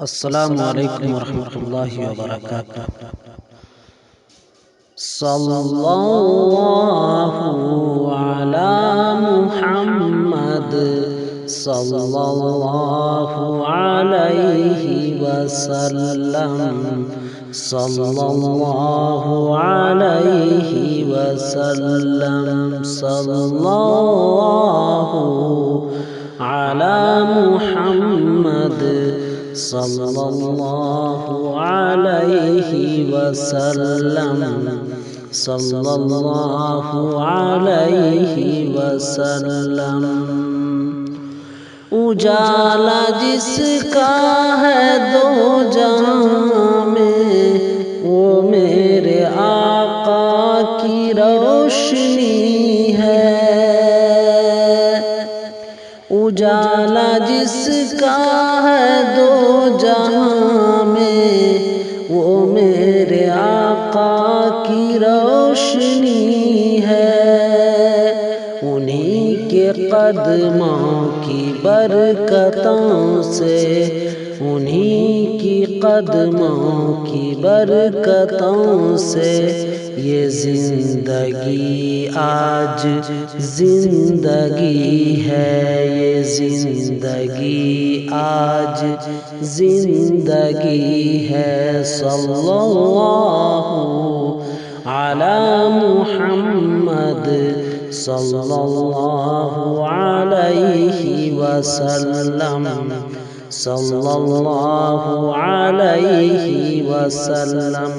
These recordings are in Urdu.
السلام علیکم ورحمۃ اللہ وبرکاتہ۔ صلی اللہ علی محمد صلی اللہ علیہ وسلم صلی اللہ علیہ وسلم صلی اللہ علی محمد صلی اللہ علیہ وسلم صلی اللہ علیہ وسلم۔ اجالا جس کا ہے دو جہاں میں، وہ میرے آقا کی روشنی ہے۔ اجالا جس کا ہے دو جہاں میں، وہ میرے آقا کی روشنی ہے۔ انہی کے قدموں کی برکتوں سے، انہی کی قدموں کی برکتوں سے یہ زندگی آج زندگی ہے، یہ زندگی آج زندگی ہے۔ صلی اللہ علی محمد صلی اللہ علیہ وسلم صلی اللہ علیہ وسلم۔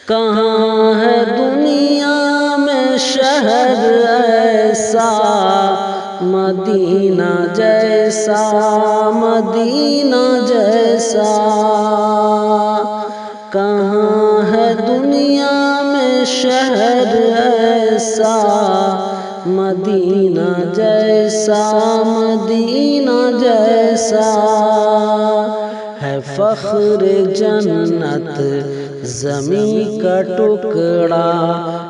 کہاں ہے دنیا میں شہر ایسا، مدینہ جیسا، مدینہ جیسا۔ کہاں ہے دنیا میں شہر ایسا، مدینہ جیسا، مدینہ جیسا۔ ہے فخر جنت زمیں کا ٹکڑا،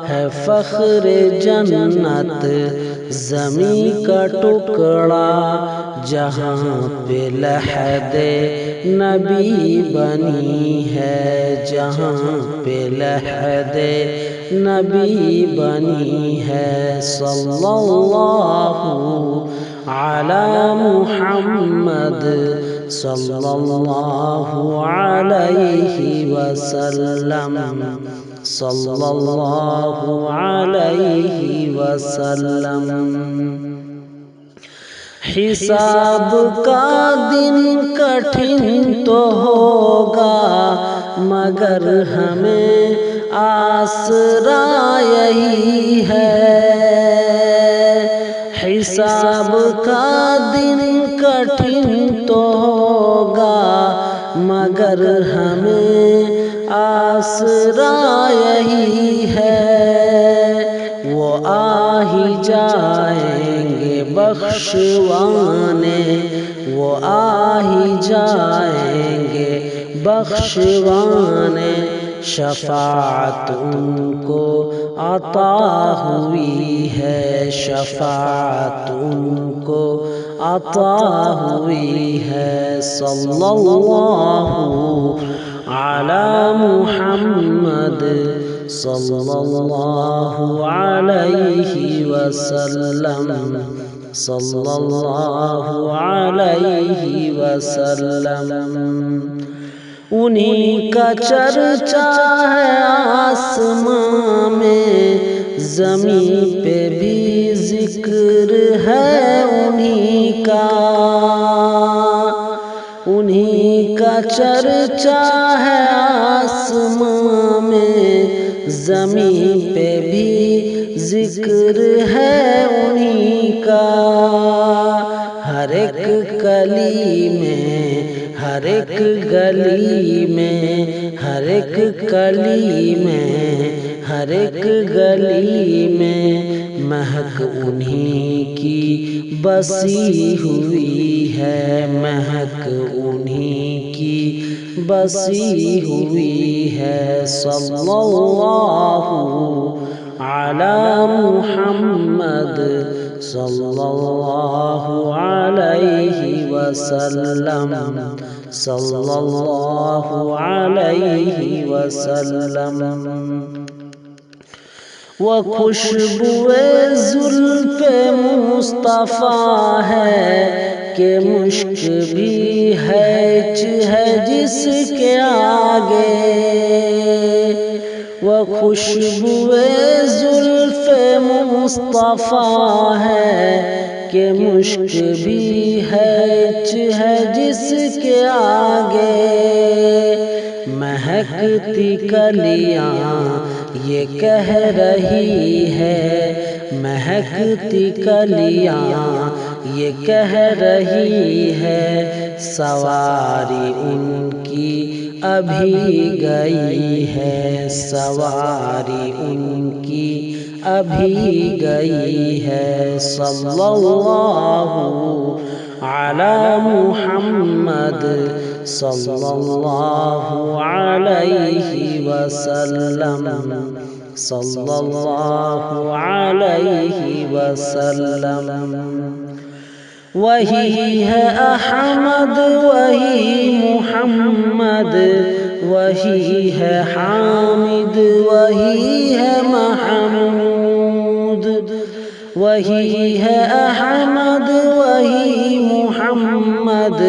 ہے فخر جنت زمیں کا ٹکڑا، جہاں پہ لحد نبی بنی ہے، جہاں پہ لحد نبی بنی ہے۔ صلی اللہ علی محمد صلی اللہ علیہ وسلم صلی اللہ علیہ وسلم۔ حساب کا دن کٹھن تو ہوگا، مگر ہمیں آسرا یہی ہے۔ حساب کا دن کٹھن تو ہوگا، مگر ہمیں آسرا یہی ہے۔ وہ آ ہی جائیں گے بخشوانے، وہ آ ہی جائیں گے بخشوانے، شفاعت ان کو عطا ہوئی ہے، شفاعت ان کو عطا ہوئی ہے۔ صلی اللہ علی محمد صلی اللہ علیہ وسلم صلی اللہ علیہ وسلم۔ انہی کا چرچا ہے آسمان میں، زمین پہ بھی ذکر ہے انہی کا۔ انہی کا چرچا ہے آسمان میں، زمین پہ بھی ذکر ہے انہی کا۔ ہر ایک کلی میں، ہر ایک گلی میں، ہر ایک کلی میں، ہر ایک گلی میں مہک انہی کی بسی ہوئی ہے، مہک انہی کی بسی ہوئی ہے۔ صلی اللہ علی محمد صلی اللہ علیہ وسلم صلی اللہ علیہ وسلم۔ وہ خوشبوئے زلف مصطفیٰ ہے کہ مشک بھی ہے جس کے آگے۔ وہ خوشبوئے زلف مصطفیٰ ہے کہ مشک بھی ہے جس کے آگے۔ مہکتی کلیاں یہ کہہ رہی ہے، مہکتی کلیاں یہ کہہ رہی ہے، سواری ان کی ابھی گئی ہے، سواری ان کی ابھی گئی ہے۔ صلی اللہ علی محمد صلی اللہ علیہ وسلم صلی اللہ علیہ وسلم۔ وہی ہے احمد وہی محمد، وہی ہے حامد وہی ہے محمود۔ وہی ہے احمد وہی محمد،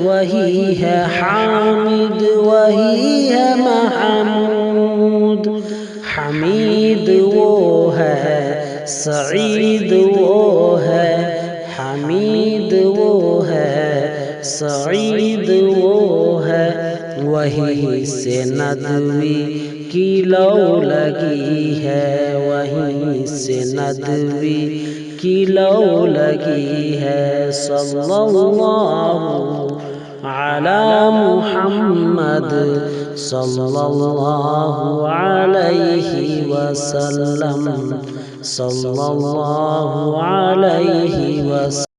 وہی ہے حامد وہی ہے محمود۔ حمید وہ ہے سعید وہ ہے، حمید وہ ہے سعید وہ ہے، وہیں سے ندوی کی لو لگی ہے، وہیں سے ندوی کی لو لگی ہے۔ صلی اللہ علی محمد صلی اللہ علیہ وسلم صلی اللہ علیہ وسلم۔